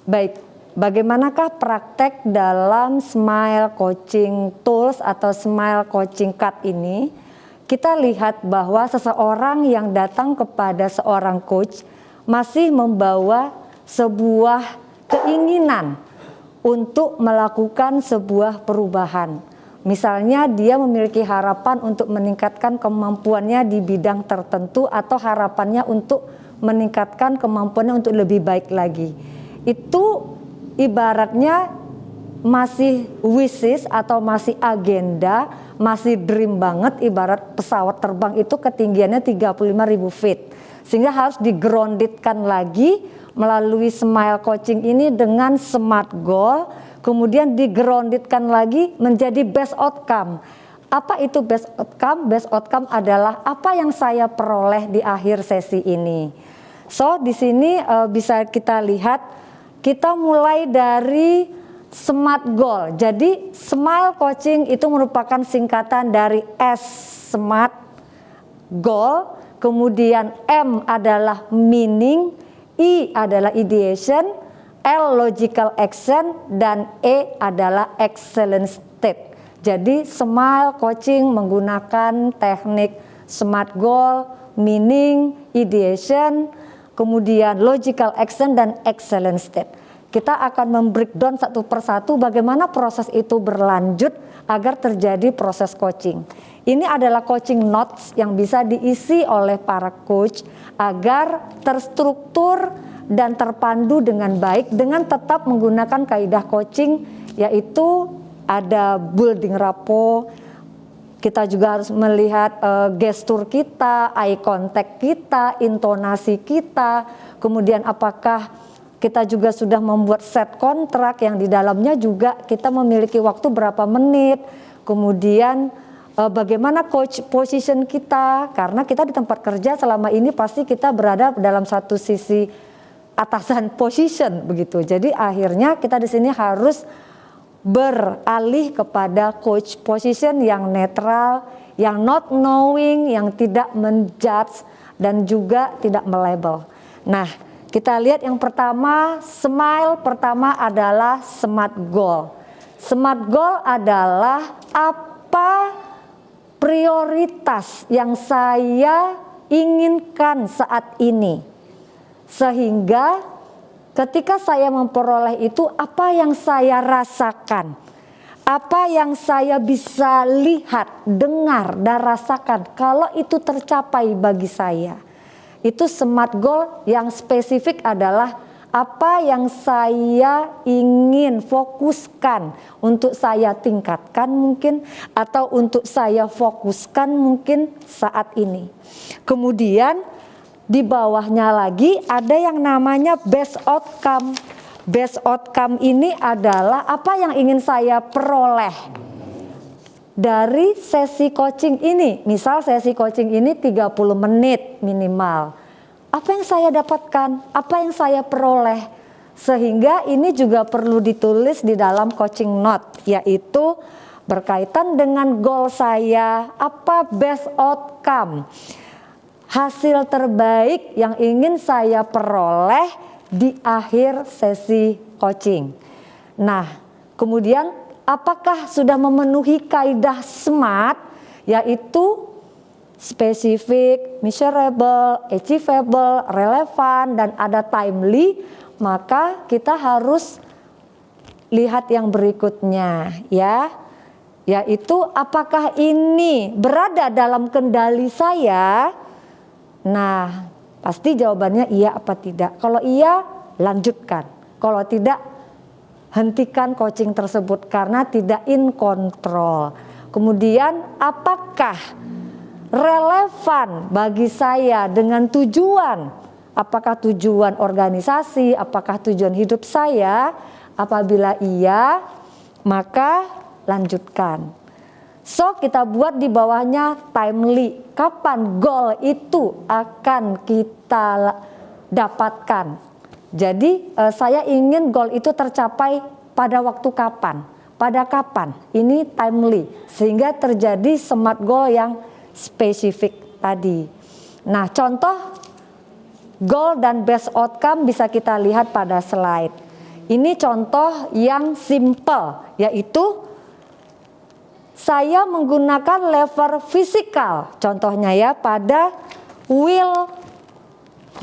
Baik, bagaimanakah praktek dalam Smile Coaching Tools atau Smile Coaching Card ini? Kita lihat bahwa seseorang yang datang kepada seorang coach masih membawa sebuah keinginan untuk melakukan sebuah perubahan. Misalnya dia memiliki harapan untuk meningkatkan kemampuannya di bidang tertentu atau harapannya untuk meningkatkan kemampuannya untuk lebih baik lagi. Itu ibaratnya masih wishes atau masih agenda, masih dream banget, ibarat pesawat terbang itu ketinggiannya 35.000 feet. Sehingga harus di-groundedkan lagi melalui Smile Coaching ini dengan SMART goal, kemudian di-groundedkan lagi menjadi best outcome. Apa itu best outcome? Best outcome adalah apa yang saya peroleh di akhir sesi ini. So, di sini bisa kita lihat, kita mulai dari SMART goal. Jadi Smile Coaching itu merupakan singkatan dari S SMART goal, kemudian M adalah meaning, I adalah ideation, L logical action, dan E adalah excellent state. Jadi Smile Coaching menggunakan teknik SMART goal, meaning, ideation, kemudian logical action, dan excellent state. Kita akan membreakdown satu persatu bagaimana proses itu berlanjut agar terjadi proses coaching. Ini adalah coaching notes yang bisa diisi oleh para coach agar terstruktur dan terpandu dengan baik dengan tetap menggunakan kaidah coaching, yaitu ada building rapport. Kita juga harus melihat gestur kita, eye contact kita, intonasi kita, kemudian apakah kita juga sudah membuat set kontrak yang di dalamnya juga kita memiliki waktu berapa menit, kemudian bagaimana coach position kita, karena kita di tempat kerja selama ini pasti kita berada dalam satu sisi atasan position begitu. Jadi akhirnya kita di sini harus beralih kepada coach position yang netral, yang not knowing, yang tidak menjudge dan juga tidak melabel. Nah, kita lihat yang pertama, smile pertama adalah SMART goal. SMART goal adalah apa prioritas yang saya inginkan saat ini. Sehingga ketika saya memperoleh itu, apa yang saya rasakan, apa yang saya bisa lihat, dengar, dan rasakan, kalau itu tercapai bagi saya. Itu SMART goal yang spesifik adalah apa yang saya ingin fokuskan untuk saya tingkatkan mungkin, atau untuk saya fokuskan mungkin saat ini. Kemudian di bawahnya lagi ada yang namanya best outcome. Best outcome ini adalah apa yang ingin saya peroleh dari sesi coaching ini. Misal sesi coaching ini 30 menit minimal. Apa yang saya dapatkan? Apa yang saya peroleh? Sehingga ini juga perlu ditulis di dalam coaching note, yaitu berkaitan dengan goal saya, apa best outcome, hasil terbaik yang ingin saya peroleh di akhir sesi coaching. Nah, kemudian apakah sudah memenuhi kaidah SMART, yaitu spesifik, measurable, achievable, relevan, dan ada timely, maka kita harus lihat yang berikutnya ya, yaitu apakah ini berada dalam kendali saya. Nah, pasti jawabannya iya apa tidak. Kalau iya, lanjutkan. Kalau tidak, hentikan coaching tersebut karena tidak in control. Kemudian apakah relevan bagi saya dengan tujuan, apakah tujuan organisasi, apakah tujuan hidup saya? Apabila iya, maka lanjutkan. So, kita buat di bawahnya timely, kapan goal itu akan kita dapatkan. Jadi saya ingin goal itu tercapai pada waktu kapan, pada kapan, ini timely, sehingga terjadi SMART goal yang spesifik tadi. Nah, contoh goal dan best outcome bisa kita lihat pada slide. Ini contoh yang simple, yaitu saya menggunakan lever fisikal. Contohnya ya pada wheel.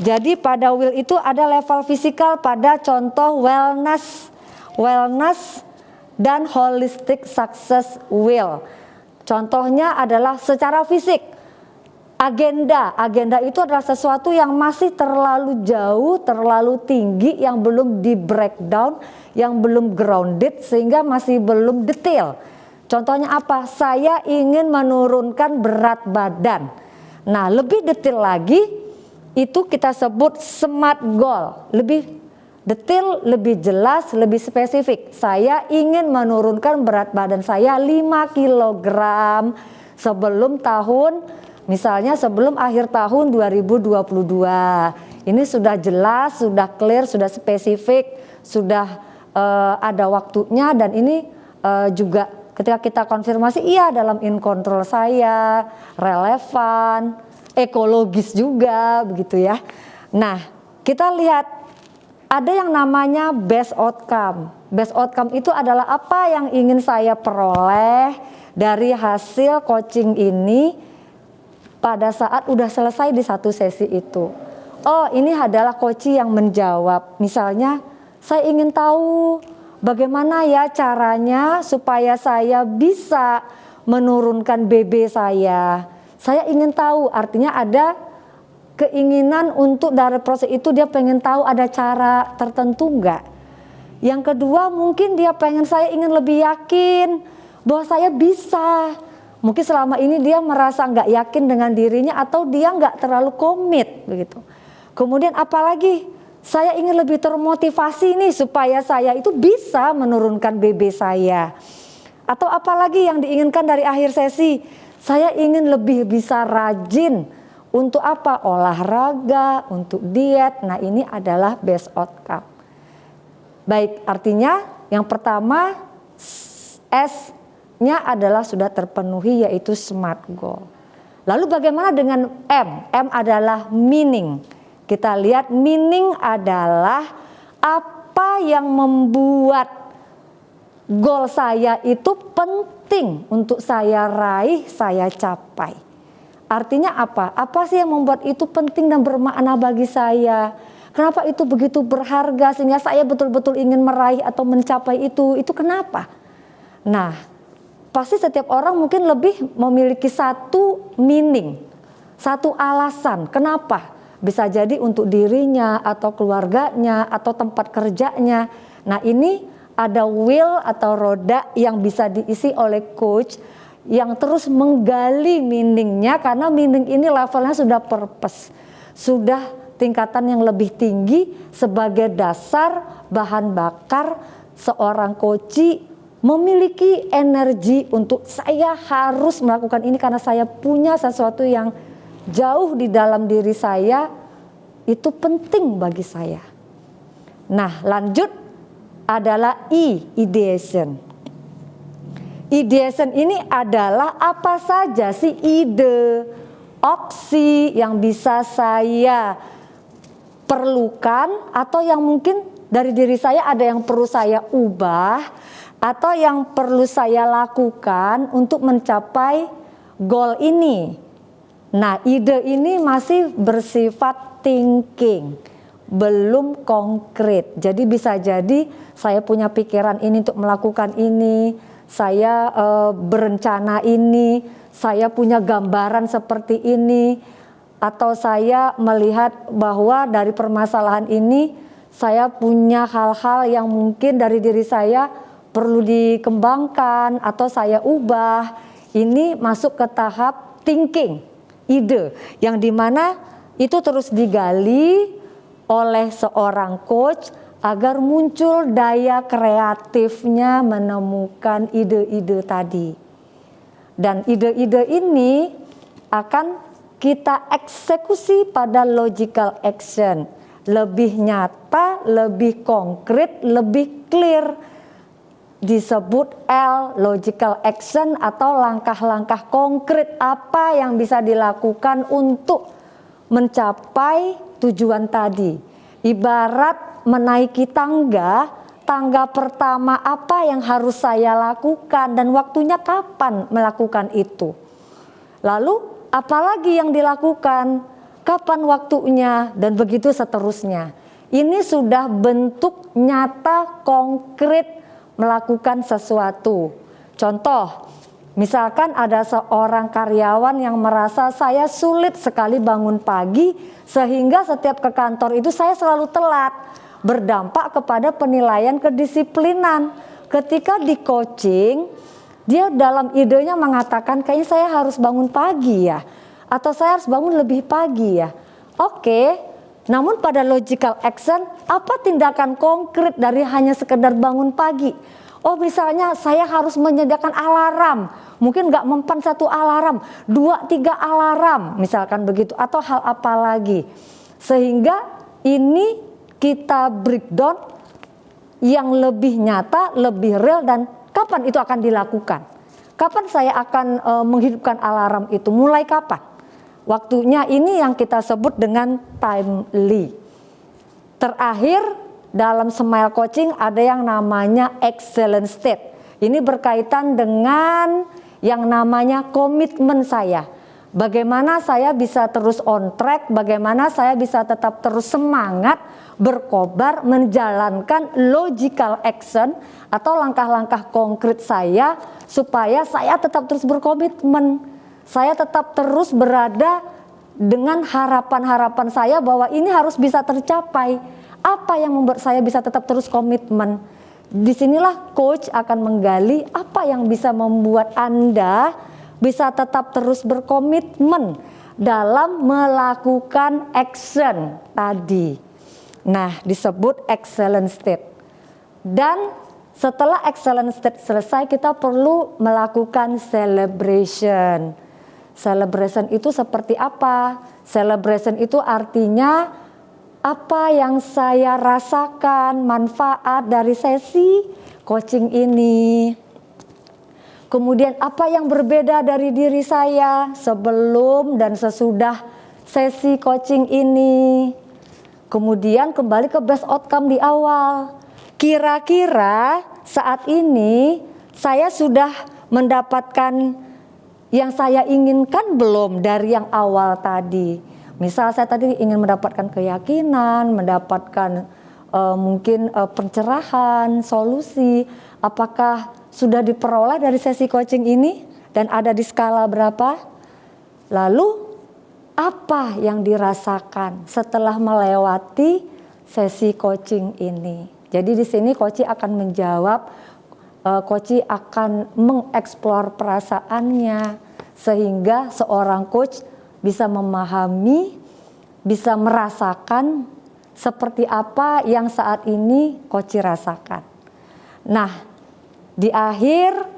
Jadi pada wheel itu ada level fisikal pada contoh wellness dan holistic success wheel. Contohnya adalah secara fisik. Agenda itu adalah sesuatu yang masih terlalu jauh, terlalu tinggi, yang belum di breakdown, yang belum grounded, sehingga masih belum detail. Contohnya apa? Saya ingin menurunkan berat badan. Nah, lebih detail lagi, itu kita sebut SMART goal. Lebih detail, lebih jelas, lebih spesifik. Saya ingin menurunkan berat badan saya 5 kg sebelum akhir tahun 2022. Ini sudah jelas, sudah clear, sudah spesifik, sudah ada waktunya, dan ini juga ketika kita konfirmasi, iya dalam in control saya, relevan, ekologis juga, begitu ya. Nah, kita lihat ada yang namanya best outcome. Best outcome itu adalah apa yang ingin saya peroleh dari hasil coaching ini pada saat udah selesai di satu sesi itu. Oh, ini adalah coach yang menjawab. Misalnya, saya ingin tahu bagaimana ya caranya supaya saya bisa menurunkan BB saya. Saya ingin tahu, artinya ada keinginan untuk dari proses itu dia pengen tahu ada cara tertentu enggak. Yang kedua mungkin dia saya ingin lebih yakin bahwa saya bisa. Mungkin selama ini dia merasa enggak yakin dengan dirinya atau dia enggak terlalu komit begitu. Kemudian apalagi saya ingin lebih termotivasi nih supaya saya itu bisa menurunkan BB saya. Atau apalagi yang diinginkan dari akhir sesi. Saya ingin lebih bisa rajin untuk apa? Olahraga, untuk diet. Nah, ini adalah best outcome. Baik, artinya yang pertama S-nya adalah sudah terpenuhi, yaitu SMART goal. Lalu bagaimana dengan M? M adalah meaning. Kita lihat meaning adalah apa yang membuat goal saya itu penting untuk saya raih, saya capai. Artinya apa? Apa sih yang membuat itu penting dan bermakna bagi saya? Kenapa itu begitu berharga sehingga saya betul-betul ingin meraih atau mencapai itu? Itu kenapa? Nah, pasti setiap orang mungkin lebih memiliki satu meaning, satu alasan. Kenapa? Bisa jadi untuk dirinya atau keluarganya atau tempat kerjanya. Nah, ini ada wheel atau roda yang bisa diisi oleh coach yang terus menggali meaningnya, karena meaning ini levelnya sudah purpose, sudah tingkatan yang lebih tinggi sebagai dasar bahan bakar seorang coach memiliki energi untuk saya harus melakukan ini karena saya punya sesuatu yang jauh di dalam diri saya, itu penting bagi saya. Nah, lanjut adalah ideation. Ideation ini adalah apa saja sih ide, opsi yang bisa saya perlukan atau yang mungkin dari diri saya ada yang perlu saya ubah atau yang perlu saya lakukan untuk mencapai goal ini. Nah, ide ini masih bersifat thinking, belum konkret. Jadi bisa jadi saya punya pikiran ini untuk melakukan ini, saya berencana ini, saya punya gambaran seperti ini, atau saya melihat bahwa dari permasalahan ini saya punya hal-hal yang mungkin dari diri saya perlu dikembangkan atau saya ubah. Ini masuk ke tahap thinking, ide, yang dimana itu terus digali oleh seorang coach agar muncul daya kreatifnya menemukan ide-ide tadi. Dan ide-ide ini akan kita eksekusi pada logical action. Lebih nyata, lebih konkret, lebih clear. Disebut L, logical action atau langkah-langkah konkret apa yang bisa dilakukan untuk mencapai tujuan tadi. Ibarat menaiki tangga, tangga pertama apa yang harus saya lakukan dan waktunya kapan melakukan itu. Lalu apalagi yang dilakukan, kapan waktunya, dan begitu seterusnya. Ini sudah bentuk nyata konkret melakukan sesuatu. Contoh, misalkan ada seorang karyawan yang merasa saya sulit sekali bangun pagi sehingga setiap ke kantor itu saya selalu telat, berdampak kepada penilaian kedisiplinan. Ketika di coaching, dia dalam idenya mengatakan kayaknya saya harus bangun pagi ya, atau saya harus bangun lebih pagi ya. Oke, namun pada logical action, apa tindakan konkret dari hanya sekedar bangun pagi? Oh, misalnya saya harus menyediakan alarm, mungkin nggak mempan 1 alarm, 2, 3 alarm, misalkan begitu, atau hal apa lagi. Sehingga ini kita breakdown yang lebih nyata, lebih real, dan kapan itu akan dilakukan. Kapan saya akan menghidupkan alarm itu, mulai kapan? Waktunya ini yang kita sebut dengan timely. Terakhir, dalam Smile Coaching ada yang namanya excellent state. Ini berkaitan dengan yang namanya komitmen saya. Bagaimana saya bisa terus on track, bagaimana saya bisa tetap terus semangat, berkobar, menjalankan logical action atau langkah-langkah konkret saya supaya saya tetap terus berkomitmen. Saya tetap terus berada dengan harapan-harapan saya bahwa ini harus bisa tercapai. Apa yang membuat saya bisa tetap terus komitmen? Disinilah coach akan menggali apa yang bisa membuat Anda bisa tetap terus berkomitmen dalam melakukan action tadi. Nah, disebut excellent state. Dan setelah excellent state selesai, kita perlu melakukan celebration. Celebration itu seperti apa? Celebration itu artinya apa yang saya rasakan manfaat dari sesi coaching ini. Kemudian apa yang berbeda dari diri saya sebelum dan sesudah sesi coaching ini. Kemudian kembali ke best outcome di awal. Kira-kira saat ini saya sudah mendapatkan yang saya inginkan belum dari yang awal tadi. Misal saya tadi ingin mendapatkan keyakinan, mendapatkan mungkin pencerahan, solusi. Apakah sudah diperoleh dari sesi coaching ini dan ada di skala berapa? Lalu apa yang dirasakan setelah melewati sesi coaching ini? Jadi di sini coach akan menjawab, coach akan mengeksplor perasaannya sehingga seorang coach bisa memahami, bisa merasakan seperti apa yang saat ini coach rasakan. Nah, di akhir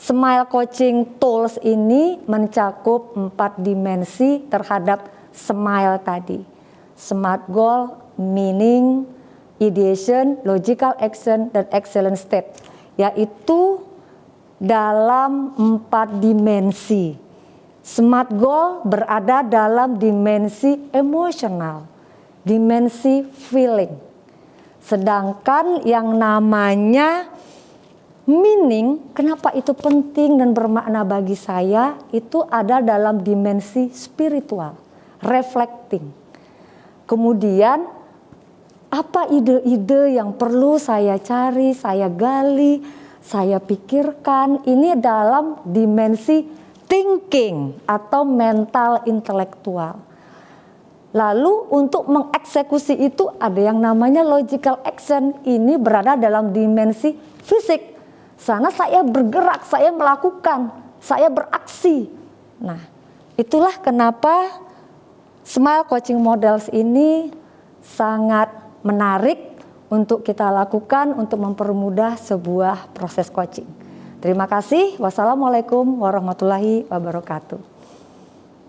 Smile Coaching Tools ini mencakup 4 dimensi terhadap smile tadi. Smart goal, meaning, ideation, logical action, dan excellent state. Yaitu dalam 4 dimensi. Smart goal berada dalam dimensi emosional, dimensi feeling. Sedangkan yang namanya meaning, kenapa itu penting dan bermakna bagi saya, itu ada dalam dimensi spiritual, reflecting. Kemudian apa ide-ide yang perlu saya cari, saya gali, saya pikirkan, ini dalam dimensi thinking atau mental intelektual. Lalu untuk mengeksekusi itu ada yang namanya logical action, ini berada dalam dimensi fisik. Sana saya bergerak, saya melakukan, saya beraksi. Nah, itulah kenapa Smile Coaching Models ini sangat menarik untuk kita lakukan untuk mempermudah sebuah proses coaching. Terima kasih. Wassalamualaikum warahmatullahi wabarakatuh.